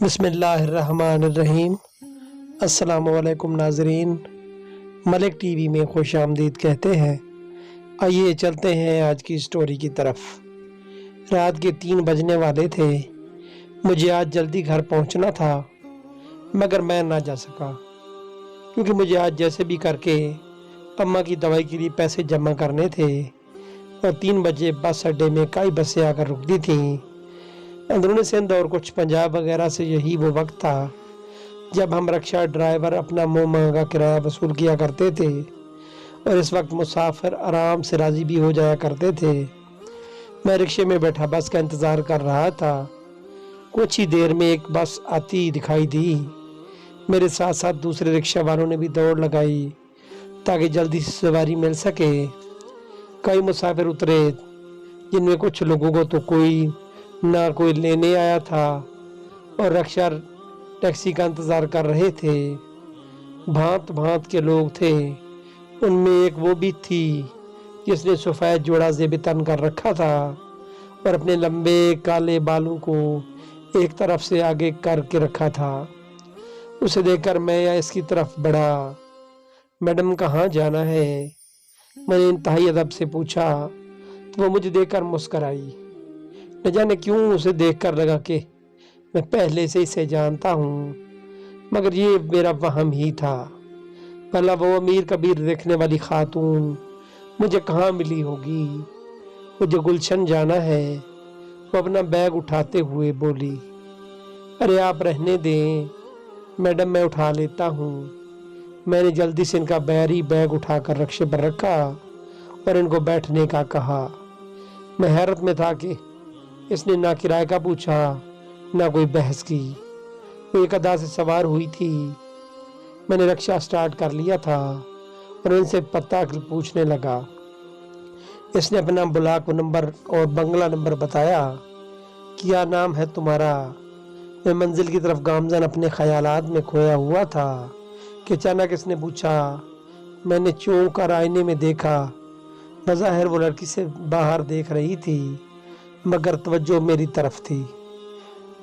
بسم اللہ الرحمن الرحیم۔ السلام علیکم ناظرین، ملک ٹی وی میں خوش آمدید کہتے ہیں۔ آئیے چلتے ہیں آج کی سٹوری کی طرف۔ رات کے 3 بجنے والے تھے۔ مجھے آج جلدی گھر پہنچنا تھا مگر میں نہ جا سکا کیونکہ مجھے آج جیسے بھی کر کے اماں کی دوائی کے لیے پیسے جمع کرنے تھے اور 3 بجے بس اڈے میں کئی بسیں آ کر رکتی تھیں۔ اندرون سندھ اور کچھ پنجاب وغیرہ سے یہی وہ وقت تھا جب ہم رکشہ ڈرائیور اپنا منہ مانگا کرایہ وصول کیا کرتے تھے اور اس وقت مسافر آرام سے راضی بھی ہو جایا کرتے تھے۔ میں رکشے میں بیٹھا بس کا انتظار کر رہا تھا۔ کچھ ہی دیر میں ایک بس آتی دکھائی دی۔ میرے ساتھ ساتھ دوسرے رکشہ والوں نے بھی دوڑ لگائی تاکہ جلدی سے سواری مل سکے۔ کئی مسافر اترے جن میں کچھ لوگوں کو تو کوئی لینے آیا تھا اور رکشہ ٹیکسی کا انتظار کر رہے تھے۔ بھانت بھانت کے لوگ تھے۔ ان میں ایک وہ بھی تھی جس نے سفید جوڑا زیب تن کر رکھا تھا اور اپنے لمبے کالے بالوں کو ایک طرف سے آگے کر کے رکھا تھا۔ اسے دیکھ کر میں اس کی طرف بڑھا۔ میڈم کہاں جانا ہے؟ میں نے انتہائی ادب سے پوچھا تو وہ مجھے دیکھ کر مسکرائی۔ نہ جانے کیوں اسے دیکھ کر لگا کہ میں پہلے سے اسے جانتا ہوں، مگر یہ میرا وہم ہی تھا۔ بھلا وہ امیر کبیر دیکھنے والی خاتون مجھے کہاں ملی ہوگی؟ مجھے گلشن جانا ہے، وہ اپنا بیگ اٹھاتے ہوئے بولی۔ ارے آپ رہنے دیں میڈم، میں اٹھا لیتا ہوں۔ میں نے جلدی سے ان کا بھاری بیگ اٹھا کر رکشے پر رکھا اور ان کو بیٹھنے کا کہا۔ میں حیرت میں تھا کہ اس نے نہ کرائے کا پوچھا نہ کوئی بحث کی۔ وہ ایک ادا سے سوار ہوئی تھی۔ میں نے رکشہ سٹارٹ کر لیا تھا اور ان سے پتہ پوچھنے لگا۔ اس نے اپنا بلاک نمبر اور بنگلہ نمبر بتایا۔ کیا نام ہے تمہارا؟ میں منزل کی طرف گامزن اپنے خیالات میں کھویا ہوا تھا کہ اچانک اس نے پوچھا۔ میں نے چونک کر آئینے میں دیکھا۔ بظاہر وہ لڑکی سے باہر دیکھ رہی تھی مگر توجہ میری طرف تھی۔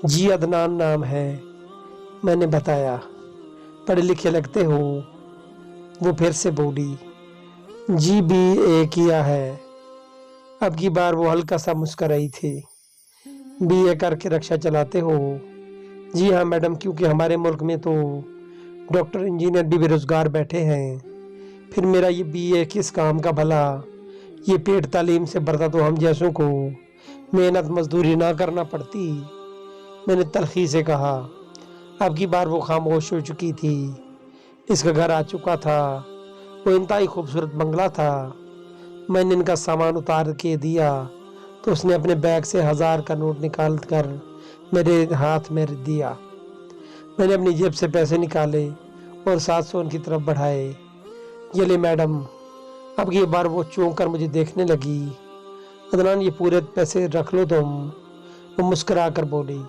جی عدنان نام ہے، میں نے بتایا۔ پڑھے لکھے لگتے ہو؟ وہ پھر سے بولی۔ جی BA کیا ہے۔ اب کی بار وہ ہلکا سا مسکرائی تھی۔ BA کر کے رکشہ چلاتے ہو؟ جی ہاں میڈم، کیونکہ ہمارے ملک میں تو ڈاکٹر انجینئر بھی بے روزگار بیٹھے ہیں۔ پھر میرا یہ BA کس کام کا بھلا؟ یہ پیٹ تعلیم سے بڑھتا تو ہم جیسوں کو محنت مزدوری نہ کرنا پڑتی، میں نے تلخی سے کہا۔ اب کی بار وہ خاموش ہو چکی تھی۔ اس کا گھر آ چکا تھا۔ وہ انتہائی خوبصورت بنگلہ تھا۔ میں نے ان کا سامان اتار کے دیا تو اس نے اپنے بیگ سے 1000 کا نوٹ نکال کر میرے ہاتھ میں دیا۔ میں نے اپنی جیب سے پیسے نکالے اور 700 ان کی طرف بڑھائے۔ یہ لے میڈم۔ اب کی بار وہ چونک کر مجھے دیکھنے لگی۔ عدنان یہ پورے پیسے رکھ لو تم، وہ مسکرا کر بولی۔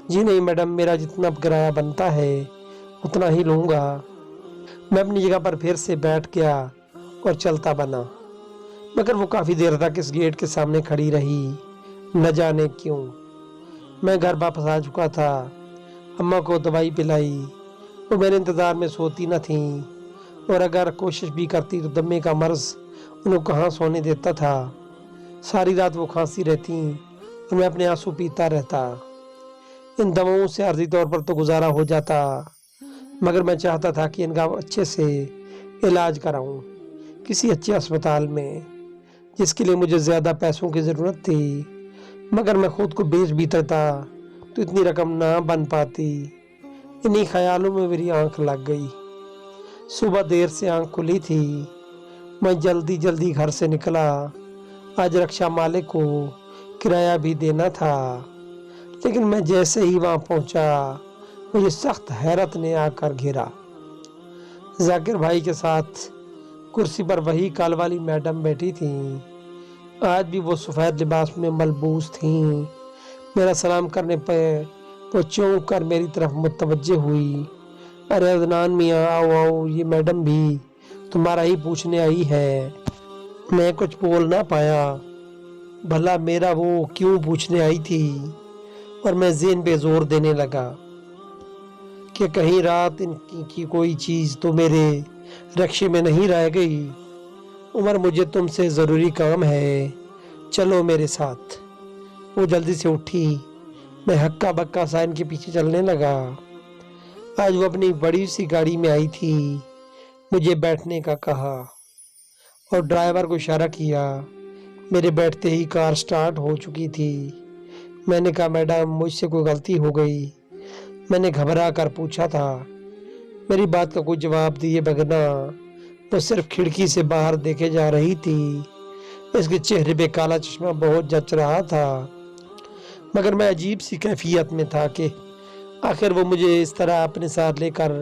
جی نہیں میڈم، میرا جتنا کرایہ بنتا ہے اتنا ہی لوں گا۔ میں اپنی جگہ پر پھر سے بیٹھ گیا اور چلتا بنا، مگر وہ کافی دیر تک اس گیٹ کے سامنے کھڑی رہی، نہ جانے کیوں۔ میں گھر واپس آ چکا تھا۔ اماں کو دوائی پلائی۔ وہ میرے انتظار میں سوتی نہ تھیں اور اگر کوشش بھی کرتی تو دمے کا مرض انہیں کہاں سونے دیتا تھا۔ ساری رات وہ کھانسی رہتی اور میں اپنے آنسو پیتا رہتا۔ ان دواؤں سے عارضی طور پر تو گزارا ہو جاتا مگر میں چاہتا تھا کہ ان کا اچھے سے علاج کراؤں کسی اچھے اسپتال میں، جس کے لیے مجھے زیادہ پیسوں کی ضرورت تھی، مگر میں خود کو بیچ بھی دیتا تو اتنی رقم نہ بن پاتی۔ انہی خیالوں میں میری آنکھ لگ گئی۔ صبح دیر سے آنکھ کھلی تھی۔ میں جلدی گھر سے نکلا۔ آج رکشہ مالک کو کرایہ بھی دینا تھا، لیکن میں جیسے ہی وہاں پہنچا مجھے سخت حیرت نے آ کر گھیرا۔ ذاکر بھائی کے ساتھ کرسی پر وہی کال والی میڈم بیٹھی تھیں۔ آج بھی وہ سفید لباس میں ملبوس تھیں۔ میرا سلام کرنے پہ وہ چونک کر میری طرف متوجہ ہوئی۔ ارے عدنان میاں، آؤ، یہ میڈم بھی تمہارا ہی پوچھنے آئی ہے۔ میں کچھ بول نہ پایا۔ بھلا میرا وہ کیوں پوچھنے آئی تھی، اور میں ذہن پہ زور دینے لگا۔ کہ کہیں رات ان کی کوئی چیز تو میرے رکشے میں نہیں رہ گئی۔ عمر مجھے تم سے ضروری کام ہے، چلو میرے ساتھ۔ وہ جلدی سے اٹھی، میں ہکا بکا سا ان کے پیچھے چلنے لگا۔ آج وہ اپنی بڑی سی گاڑی میں آئی تھی، مجھے بیٹھنے کا کہا اور ڈرائیور کو اشارہ کیا۔ میرے بیٹھتے ہی کار سٹارٹ ہو چکی تھی۔ میں نے کہا میڈم مجھ سے کوئی غلطی ہو گئی؟ میں نے گھبرا کر پوچھا تھا۔ میری بات کا کوئی جواب دیے بغیر وہ صرف کھڑکی سے باہر دیکھے جا رہی تھی۔ اس کے چہرے پہ کالا چشمہ بہت جچ رہا تھا، مگر میں عجیب سی کیفیت میں تھا کہ آخر وہ مجھے اس طرح اپنے ساتھ لے کر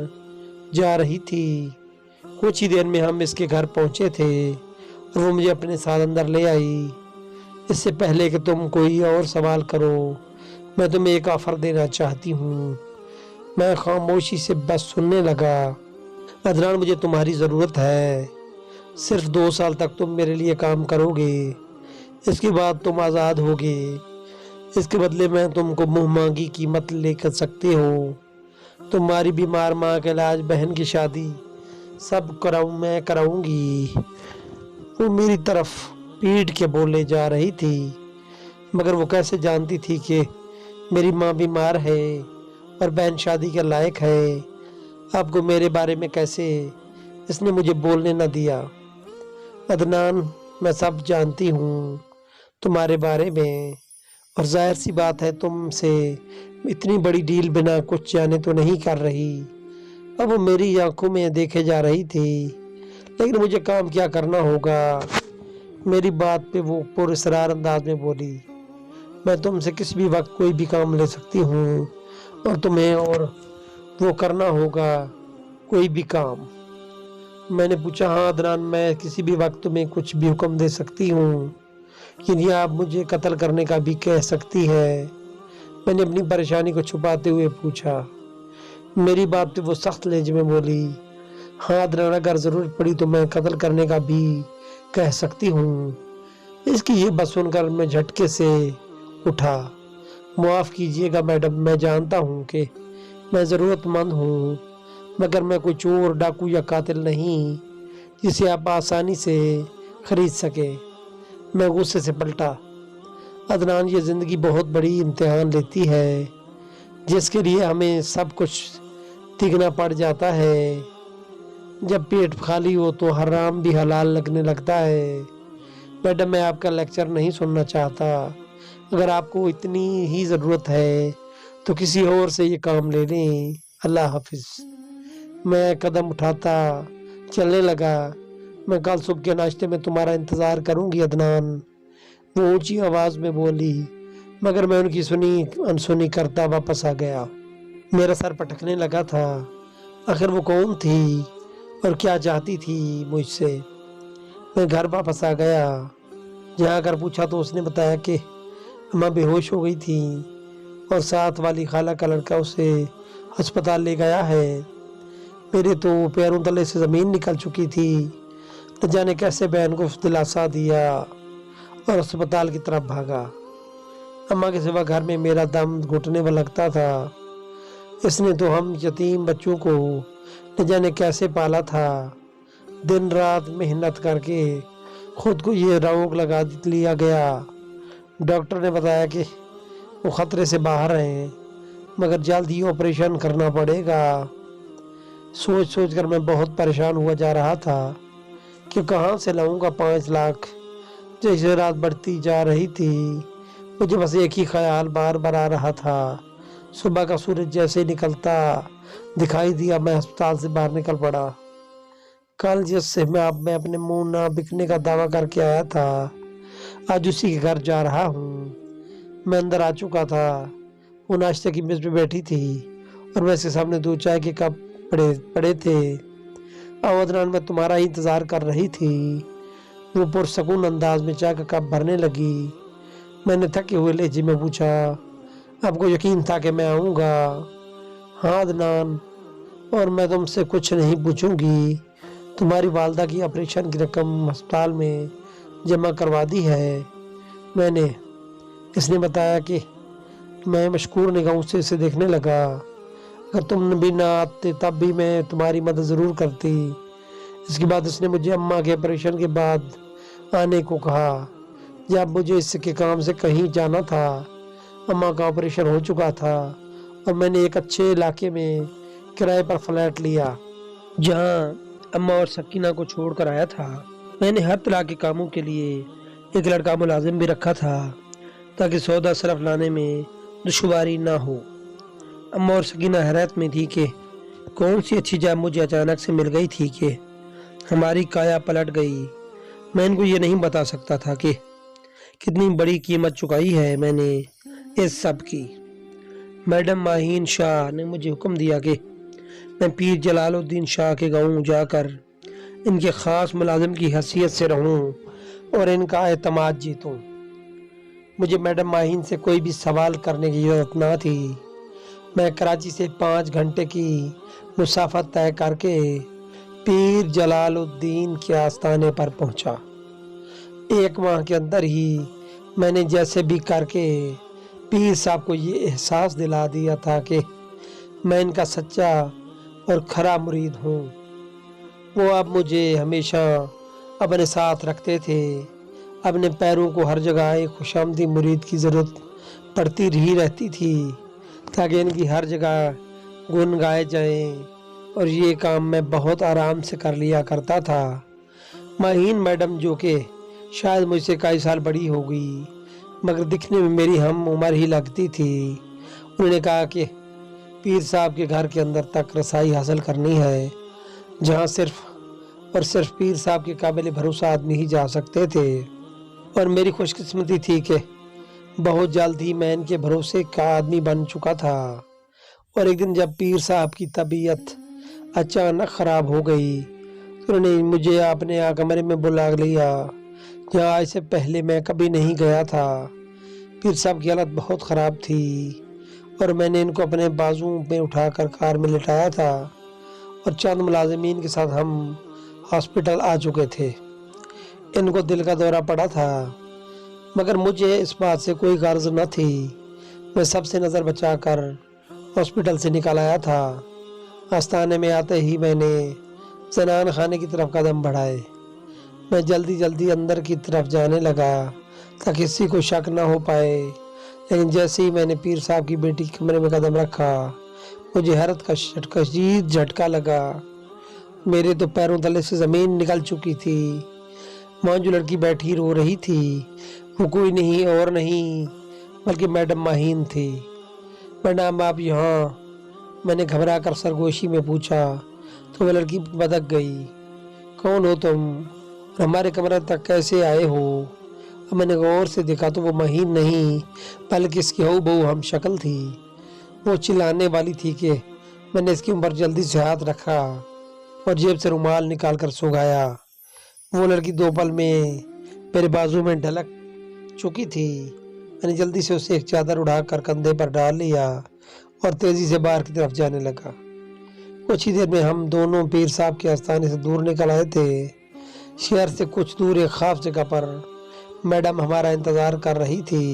جا رہی تھی۔ کچھ ہی دیر میں ہم اس کے گھر پہنچے تھے اور وہ مجھے اپنے ساتھ اندر لے آئی۔ اس سے پہلے کہ تم کوئی اور سوال کرو، میں تمہیں ایک آفر دینا چاہتی ہوں۔ میں خاموشی سے بس سننے لگا۔ عدنان مجھے تمہاری ضرورت ہے، صرف 2 سال تک تم میرے لیے کام کرو گے، اس کے بعد تم آزاد ہوگے۔ اس کے بدلے میں تم کو منہ مانگی قیمت لے کر سکتے ہو۔ تمہاری بیمار ماں کا علاج، بہن کی شادی، سب میں کراؤں گی۔ وہ میری طرف پیٹ کے بولے جا رہی تھی، مگر وہ کیسے جانتی تھی کہ میری ماں بیمار ہے اور بہن شادی کے لائق ہے؟ آپ کو میرے بارے میں کیسے؟ اس نے مجھے بولنے نہ دیا۔ عدنان میں سب جانتی ہوں تمہارے بارے میں، اور ظاہر سی بات ہے تم سے اتنی بڑی ڈیل بنا کچھ جانے تو نہیں کر رہی۔ اب وہ میری آنکھوں میں دیکھے جا رہی تھی، لیکن مجھے کام کیا کرنا ہوگا؟ میری بات پہ وہ پر اصرار انداز میں بولی، میں تم سے کسی بھی وقت کوئی بھی کام لے سکتی ہوں اور تمہیں اور وہ کرنا ہوگا کوئی بھی کام۔ میں نے پوچھا ہاں عدنان، میں کسی بھی وقت تمہیں کچھ بھی حکم دے سکتی ہوں، یعنی آپ مجھے قتل کرنے کا بھی کہہ سکتی ہے؟ میں نے اپنی پریشانی کو چھپاتے ہوئے پوچھا۔ میری بات پہ وہ سخت لہجے میں بولی، ہاں عدنان اگر ضرورت پڑی تو میں قتل کرنے کا بھی کہہ سکتی ہوں۔ اس کی یہ بات سن کر میں جھٹکے سے اٹھا۔ معاف کیجیے گا میڈم، میں جانتا ہوں کہ میں ضرورت مند ہوں، مگر میں کوئی چور، ڈاکو یا قاتل نہیں جسے آپ آسانی سے خرید سکے۔ میں غصے سے پلٹا، عدنان یہ زندگی بہت بڑی امتحان لیتی ہے جس کے لیے ہمیں سب کچھ تگنا پڑ جاتا ہے۔ جب پیٹ خالی ہو تو حرام بھی حلال لگنے لگتا ہے۔ میڈم میں آپ کا لیکچر نہیں سننا چاہتا، اگر آپ کو اتنی ہی ضرورت ہے تو کسی اور سے یہ کام لے لیں۔ اللہ حافظ۔ میں قدم اٹھاتا چلنے لگا۔ میں کل صبح کے ناشتے میں تمہارا انتظار کروں گی عدنان، وہ اونچی آواز میں بولی، مگر میں ان کی انسنی کرتا واپس آ گیا۔ میرا سر پٹکنے لگا تھا، آخر وہ کون تھی اور کیا چاہتی تھی مجھ سے؟ میں گھر واپس آ گیا، جہاں کر پوچھا تو اس نے بتایا کہ اماں بے ہوش ہو گئی تھی اور ساتھ والی خالہ کا لڑکا اسے ہسپتال لے گیا ہے۔ میرے تو پیروں تلے سے زمین نکل چکی تھی۔ نہ جانے کیسے بہن کو دلاسا دیا اور ہسپتال کی طرف بھاگا۔ اماں کے سوا گھر میں میرا دم گھٹنے میں لگتا تھا۔ اس نے تو ہم یتیم بچوں کو نہ جانے کیسے پالا تھا، دن رات محنت کر کے خود کو یہ روگ لگا لیا گیا۔ ڈاکٹر نے بتایا کہ وہ خطرے سے باہر ہیں، مگر جلد ہی آپریشن کرنا پڑے گا۔ سوچ سوچ کر میں بہت پریشان ہوا جا رہا تھا کہ کہاں سے لاؤں گا 5 لاکھ۔ جیسے رات بڑھتی جا رہی تھی مجھے بس ایک ہی خیال بار بار آ رہا تھا، صبح کا سورج جیسے نکلتا دکھائی دیا میں ہسپتال سے باہر نکل پڑا۔ کل جس سے میں اپنے منہ نہ بکنے کا دعویٰ کر کے آیا تھا، آج اسی کے گھر جا رہا ہوں۔ میں اندر آ چکا تھا، وہ ناشتے کی میز پہ بیٹھی تھی اور میں اس کے سامنے 2 چائے کے کپ پڑے تھے۔ عدنان میں تمہارا ہی انتظار کر رہی تھی۔ وہ پرسکون انداز میں چائے کا کپ بھرنے لگی۔ میں نے تھکے ہوئے لہجے میں پوچھا، آپ کو یقین تھا کہ میں آؤں گا؟ ہاں عدنان، اور میں تم سے کچھ نہیں پوچھوں گی۔ تمہاری والدہ کی آپریشن کی رقم ہسپتال میں جمع کروا دی ہے میں نے۔ اس نے بتایا کہ میں مشکور نگاہوں سے اسے دیکھنے لگا۔ اگر تم بھی نہ آتے تب بھی میں تمہاری مدد ضرور کرتی۔ اس کے بعد اس نے مجھے اماں کے آپریشن کے بعد آنے کو کہا۔ جب مجھے اس کے کام سے کہیں جانا تھا، اماں کا آپریشن ہو چکا تھا اور میں نے ایک اچھے علاقے میں کرائے پر فلیٹ لیا جہاں اماں اور سکینہ کو چھوڑ کر آیا تھا۔ میں نے ہر طرح کے کاموں کے لیے ایک لڑکا ملازم بھی رکھا تھا تاکہ سودا صرف لانے میں دشواری نہ ہو۔ اماں اور سکینہ حیرت میں تھی کہ کون سی اچھی جگہ مجھے اچانک سے مل گئی تھی کہ ہماری کایا پلٹ گئی۔ میں ان کو یہ نہیں بتا سکتا تھا کہ کتنی بڑی قیمت چکائی ہے میں نے اس سب کی۔ میڈم ماہین شاہ نے مجھے حکم دیا کہ میں پیر جلال الدین شاہ کے گاؤں جا کر ان کے خاص ملازم کی حیثیت سے رہوں اور ان کا اعتماد جیتوں۔ مجھے میڈم ماہین سے کوئی بھی سوال کرنے کی ضرورت نہ تھی۔ میں کراچی سے 5 گھنٹے کی مسافت طے کر کے پیر جلال الدین کے آستانے پر پہنچا۔ 1 ماہ کے اندر ہی میں نے جیسے بھی کر کے پیر صاحب کو یہ احساس دلا دیا تھا کہ میں ان کا سچا اور کھرا مرید ہوں۔ وہ اب مجھے ہمیشہ اپنے ساتھ رکھتے تھے۔ اپنے پیروں کو ہر جگہ ایک خوشامدی مرید کی ضرورت پڑتی ہی رہتی تھی تاکہ ان کی ہر جگہ گن گائے جائیں، اور یہ کام میں بہت آرام سے کر لیا کرتا تھا۔ ماہین میڈم جو کہ شاید مجھ سے کئی سال بڑی ہو گئی مگر دکھنے میں میری ہم عمر ہی لگتی تھی، انہوں نے کہا کہ پیر صاحب کے گھر کے اندر تک رسائی حاصل کرنی ہے جہاں صرف اور صرف پیر صاحب کے قابل بھروسہ آدمی ہی جا سکتے تھے، اور میری خوش قسمتی تھی کہ بہت جلد ہی میں ان کے بھروسے کا آدمی بن چکا تھا۔ اور ایک دن جب پیر صاحب کی طبیعت اچانک خراب ہو گئی تو انہوں نے مجھے اپنے کمرے میں بلا لیا جہاں آج سے پہلے میں کبھی نہیں گیا تھا۔ پیر صاحب کی حالت بہت خراب تھی اور میں نے ان کو اپنے بازو میں اٹھا کر کار میں لٹایا تھا اور چند ملازمین کے ساتھ ہم ہاسپٹل آ چکے تھے۔ ان کو دل کا دورہ پڑا تھا مگر مجھے اس بات سے کوئی غرض نہ تھی۔ میں سب سے نظر بچا کر ہاسپٹل سے نکل آیا تھا۔ آستانے میں آتے ہی میں نے زنان خانے کی طرف قدم بڑھائے۔ میں جلدی اندر کی طرف جانے لگا تاکہ کسی کو شک نہ ہو پائے، لیکن جیسے ہی میں نے پیر صاحب کی بیٹی کے کمرے میں قدم رکھا مجھے حیرت کا شدید جھٹکا لگا۔ میرے تو پیروں تلے سے زمین نکل چکی تھی۔ وہاں جو لڑکی بیٹھی رو رہی تھی وہ کوئی نہیں اور نہیں بلکہ میڈم ماہین تھی۔ میڈم آپ یہاں؟ میں نے گھبرا کر سرگوشی میں پوچھا تو وہ لڑکی بدک گئی۔ کون ہو تم اور ہمارے کمرے تک کیسے آئے ہو؟ اب میں نے غور سے دیکھا تو وہ ماہین نہیں بلکہ اس کی ہو بہو ہم شکل تھی۔ وہ چلانے والی تھی کہ میں نے اس کے اوپر جلدی سے ہاتھ رکھا اور جیب سے رومال نکال کر سگایا۔ وہ لڑکی 2 پل میں میرے بازو میں ڈھلک چکی تھی۔ میں نے جلدی سے اسے ایک چادر اڑا کر کندھے پر ڈال لیا اور تیزی سے باہر کی طرف جانے لگا۔ کچھ ہی دیر میں ہم دونوں پیر صاحب کے آستانے سے دور نکل آئے تھے۔ شہر سے کچھ دور ایک خاص جگہ پر میڈم ہمارا انتظار کر رہی تھی۔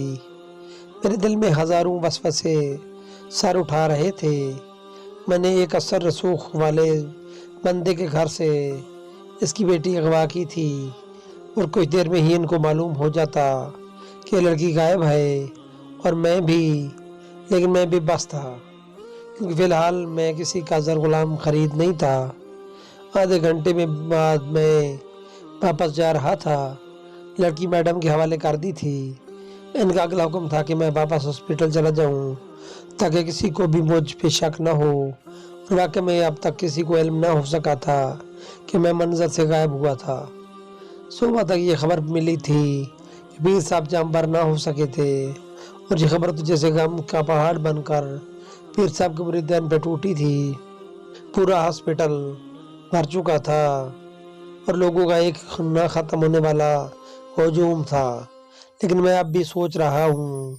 میرے دل میں ہزاروں وسوسے سر اٹھا رہے تھے۔ میں نے ایک اثر رسوخ والے بندے کے گھر سے اس کی بیٹی اغوا کی تھی اور کچھ دیر میں ہی ان کو معلوم ہو جاتا کہ لڑکی غائب ہے اور لیکن میں بھی بس تھا کیونکہ فی الحال میں کسی کا زر غلام خرید نہیں تھا۔ آدھے گھنٹے میں بعد میں واپس جا رہا تھا۔ لڑکی میڈم کے حوالے کر دی تھی۔ ان کا اگلا حکم تھا کہ میں واپس ہاسپٹل چلا جاؤں تاکہ کسی کو بھی مجھ پہ شک نہ ہو، اور واقعی میں اب تک کسی کو علم نہ ہو سکا تھا کہ میں منظر سے غائب ہوا تھا۔ صبح تک یہ خبر ملی تھی کہ پیر صاحب جانبر نہ ہو سکے تھے، اور یہ خبر تو جیسے غم کا پہاڑ بن کر پیر صاحب کے مریدین پہ ٹوٹی تھی۔ پورا ہاسپٹل بھر چکا تھا اور لوگوں کا ایک نہ ختم ہونے والا ہجوم تھا، لیکن میں اب بھی سوچ رہا ہوں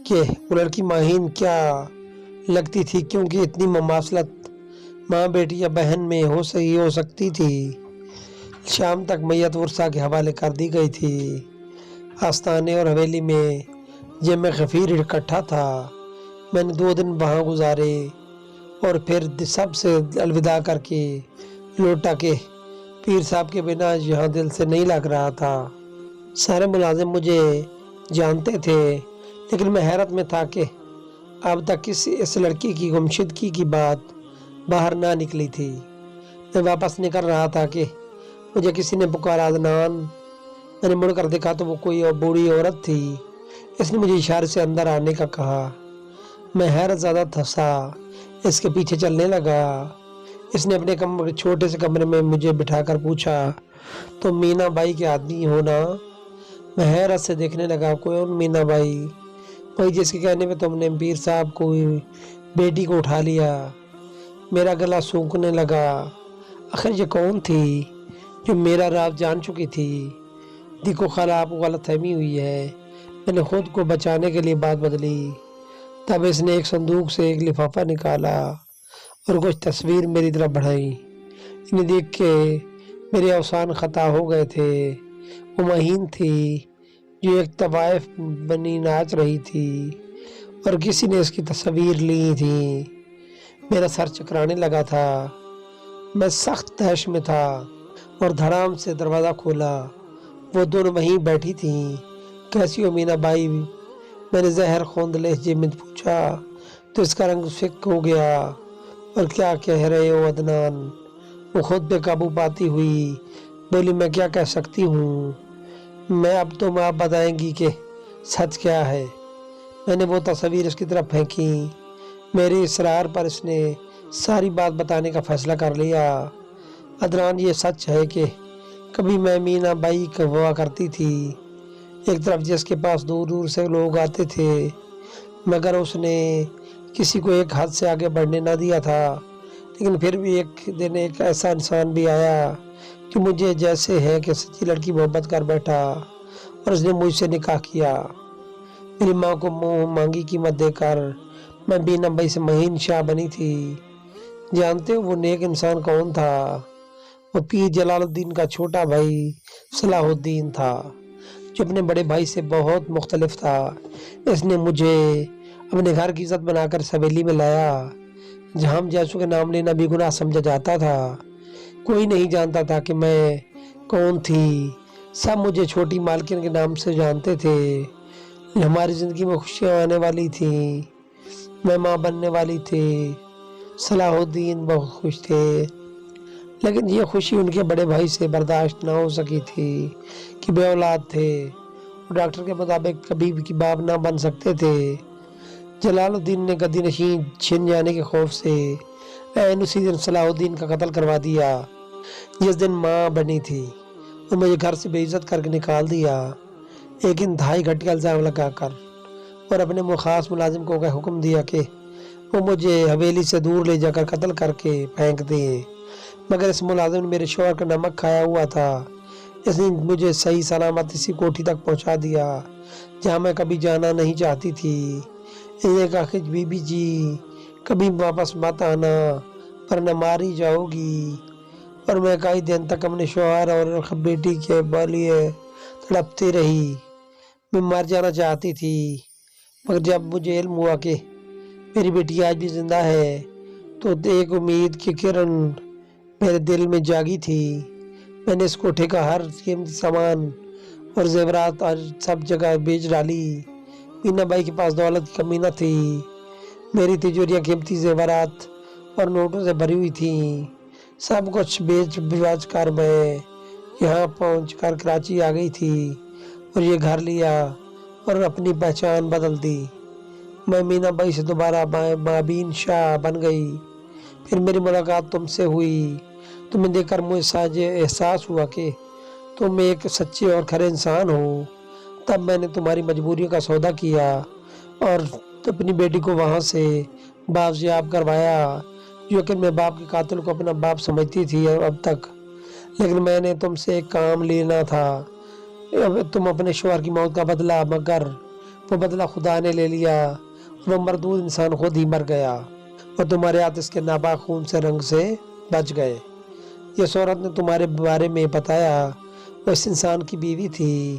کہ وہ لڑکی ماہین کیا لگتی تھی، کیونکہ اتنی مماثلت ماں بیٹی یا بہن میں ہو سکتی تھی۔ شام تک میت ورثہ کے حوالے کر دی گئی تھی۔ آستانے اور حویلی میں جب میں غفیر اکٹھا تھا، میں نے 2 دن وہاں گزارے اور پھر سب سے الوداع کر کے لوٹا کہ پیر صاحب کے بنا یہاں دل سے نہیں لگ رہا تھا۔ سارے ملازم مجھے جانتے تھے، لیکن میں حیرت میں تھا کہ اب تک اس لڑکی کی گمشدگی کی بات باہر نہ نکلی تھی۔ میں واپس نکل رہا تھا کہ مجھے کسی نے پکارا، عدنان۔ میں نے مڑ کر دیکھا تو وہ کوئی بوڑھی عورت تھی۔ اس نے مجھے اشارے سے اندر آنے کا کہا۔ میں حیرت زدہ تھا، اس کے پیچھے چلنے لگا۔ اس نے اپنے چھوٹے سے کمرے میں مجھے بٹھا کر پوچھا، تم مینا بائی کے آدمی ہو نا؟ میں حیرت سے دیکھنے لگا، کون مینا بائی؟ وہی جس کے کہنے پہ تم نے پیر صاحب کو بیٹی کو اٹھا لیا۔ میرا گلا سونکھنے لگا۔ آخر یہ کون تھی جو میرا راز جان چکی تھی؟ دیکھو خالہ، آپ کو غلط فہمی ہوئی ہے۔ میں نے خود کو بچانے کے لیے بات بدلی۔ تب اس نے ایک صندوق سے ایک لفافہ نکالا اور کچھ تصویر میری طرف بڑھائی۔ انہیں دیکھ کے میرے اوسان خطا ہو گئے تھے۔ وہ مہین تھی جو ایک طوائف بنی ناچ رہی تھی اور کسی نے اس کی تصویر لی تھی۔ میرا سر چکرانے لگا تھا۔ میں سخت تیش میں تھا اور دھڑام سے دروازہ کھولا۔ وہ دونوں وہیں بیٹھی تھیں۔ کیسی ہو مینا بائی؟ میں نے زہر خوند لہجے میں پوچھا تو اس کا رنگ فک ہو گیا۔ اور کیا کہہ رہے ہو عدنان؟ وہ خود پہ قابو پاتی ہوئی بولی، میں کیا کہہ سکتی ہوں؟ میں اب تم آپ بتائیں گی کہ سچ کیا ہے۔ میں نے وہ تصویر اس کی طرف پھینکی۔ میرے اصرار پر اس نے ساری بات بتانے کا فیصلہ کر لیا۔ عدنان، یہ سچ ہے کہ کبھی میں مینا بائی ہوا کرتی تھی، ایک طرف جس کے پاس دور دور سے لوگ آتے تھے، مگر اس نے کسی کو ایک حد سے آگے بڑھنے نہ دیا تھا۔ لیکن پھر بھی ایک دن ایک ایسا انسان بھی آیا جو مجھے جیسے ہے کہ سچی لڑکی محبت کر بیٹھا اور اس نے مجھ سے نکاح کیا۔ میری ماں کو منہ مانگی قیمت دے کر میں مینا بائی سے مہین شاہ بنی تھی۔ جانتے ہو وہ نیک انسان کون تھا؟ وہ پیر جلال الدین کا چھوٹا بھائی صلاح الدین تھا، جو اپنے بڑے بھائی سے بہت مختلف تھا۔ اس نے مجھے اپنے گھر کی عزت بنا کر حویلی میں لایا، جہاں ہم جیسو کے نام لینا بھی گناہ سمجھا جاتا تھا۔ کوئی نہیں جانتا تھا کہ میں کون تھی۔ سب مجھے چھوٹی مالکن کے نام سے جانتے تھے۔ ہماری زندگی میں خوشیاں آنے والی تھیں، میں ماں بننے والی تھی۔ صلاح الدین بہت خوش تھے، لیکن یہ خوشی ان کے بڑے بھائی سے برداشت نہ ہو سکی تھی کہ بے اولاد تھے۔ وہ ڈاکٹر کے مطابق کبھی بھی باپ نہ بن سکتے تھے۔ جلال الدین نے گدی نشین چھن جانے کے خوف سے عین اسی دن صلاح الدین کا قتل کروا دیا جس دن ماں بنی تھی، اور مجھے گھر سے بے عزت کر کے نکال دیا، ایک انتہائی گھٹیا الزام لگا کر، اور اپنے خاص ملازم کو حکم دیا کہ وہ مجھے حویلی سے دور لے جا کر قتل کر کے پھینک دیں۔ مگر اس ملازم نے میرے شوہر کا نمک کھایا ہوا تھا۔ اس نے مجھے صحیح سلامت اسی کوٹھی تک پہنچا دیا جہاں میں کبھی جانا نہیں چاہتی تھی۔ اس نے کہا کہ بی بی جی کبھی واپس مت آنا ورنہ ماری جاؤ گی، اور میں کئی دن تک اپنے شوہر اور بیٹی کے لیے تڑپتی رہی۔ میں مر جانا چاہتی تھی، مگر جب مجھے علم ہوا کہ میری بیٹی آج بھی زندہ ہے تو ایک امید کی کرن میرے دل میں جاگی تھی۔ میں نے اس کوٹھے کا ہر قیمتی سامان اور زیورات اور سب جگہ بیچ ڈالی۔ مینا بائی کے پاس دولت کی کمی نہ تھی۔ میری تجوریاں قیمتی زیورات اور نوٹوں سے بھری ہوئی تھیں۔ سب کچھ بیچ بچ کر میں یہاں پہنچ کر کراچی آ گئی تھی اور یہ گھر لیا اور اپنی پہچان بدل دی۔ میں مینا بائی سے دوبارہ مابین شاہ بن گئی۔ پھر میری ملاقات تم سے ہوئی۔ تمہیں دیکھ کر مجھے احساس ہوا کہ تم ایک سچے اور کھرے انسان ہو۔ تب میں نے تمہاری مجبوریوں کا سودا کیا اور اپنی بیٹی کو وہاں سے بازیاب کروایا، جو کہ میں باپ کے قاتل کو اپنا باپ سمجھتی تھی اب تک۔ لیکن میں نے تم سے ایک کام لینا تھا، تم اپنے شوہر کی موت کا بدلہ، مگر وہ بدلہ خدا نے لے لیا۔ وہ مردود انسان خود ہی مر گیا اور تمہارے ہاتھ اس کے ناپاک خون سے رنگ سے بچ گئے۔ جس عورت نے تمہارے بارے میں بتایا وہ اس انسان کی بیوی تھی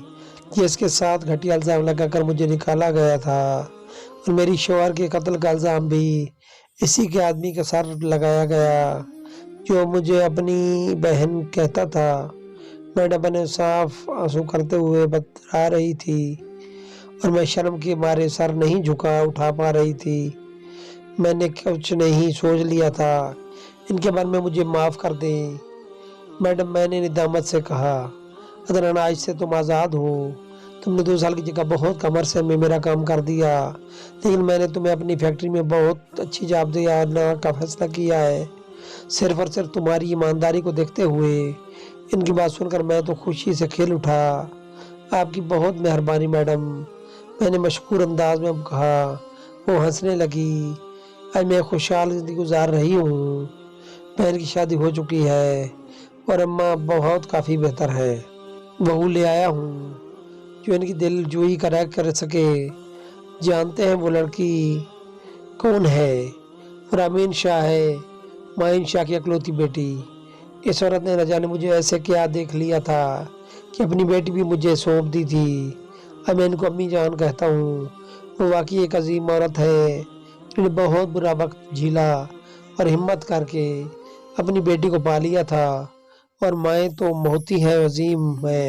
جس کے ساتھ گھٹیا الزام لگا کر مجھے نکالا گیا تھا، اور میری شوہر کے قتل کا الزام بھی اسی کے آدمی کا سر لگایا گیا جو مجھے اپنی بہن کہتا تھا۔ میڈم نے صاف آنسو کرتے ہوئے بتا رہی تھی اور میں شرم کے مارے سر نہیں اٹھا پا رہی تھی۔ میں نے کچھ نہیں سوچ لیا تھا، ان کے بارے میں مجھے معاف کر دیں میڈم، میں نے ندامت سے کہا۔ عدنان، آج سے تم آزاد ہو۔ تم نے 2 سال کی جگہ بہت کم عرصے میں میرا کام کر دیا، لیکن میں نے تمہیں اپنی فیکٹری میں بہت اچھی جاب دینے کا فیصلہ کیا ہے، صرف اور صرف تمہاری ایمانداری کو دیکھتے ہوئے۔ ان کی بات سن کر میں تو خوشی سے کھل اٹھا۔ آپ کی بہت مہربانی میڈم، میں نے مشکور انداز میں کہا۔ وہ ہنسنے لگی۔ آج میں خوشحال زندگی گزار رہی ہوں۔ بہن کی شادی ہو چکی ہے اور اماں بہت کافی بہتر ہے۔ بہو لے آیا ہوں جو ان کی دل جوئی کر سکے۔ جانتے ہیں وہ لڑکی کون ہے؟ فرامین شاہ ہے، معین شاہ کی اکلوتی بیٹی۔ اس عورت نے نہ جانے مجھے ایسے کیا دیکھ لیا تھا کہ اپنی بیٹی بھی مجھے سونپ دی تھی۔ اب میں ان کو امی جان کہتا ہوں۔ وہ واقعی ایک عظیم عورت ہے جنہوں نے بہت برا وقت جھیلا اور ہمت کر کے اپنی بیٹی کو پا لیا تھا، اور مائیں تو ہوتی ہیں عظیم ہے۔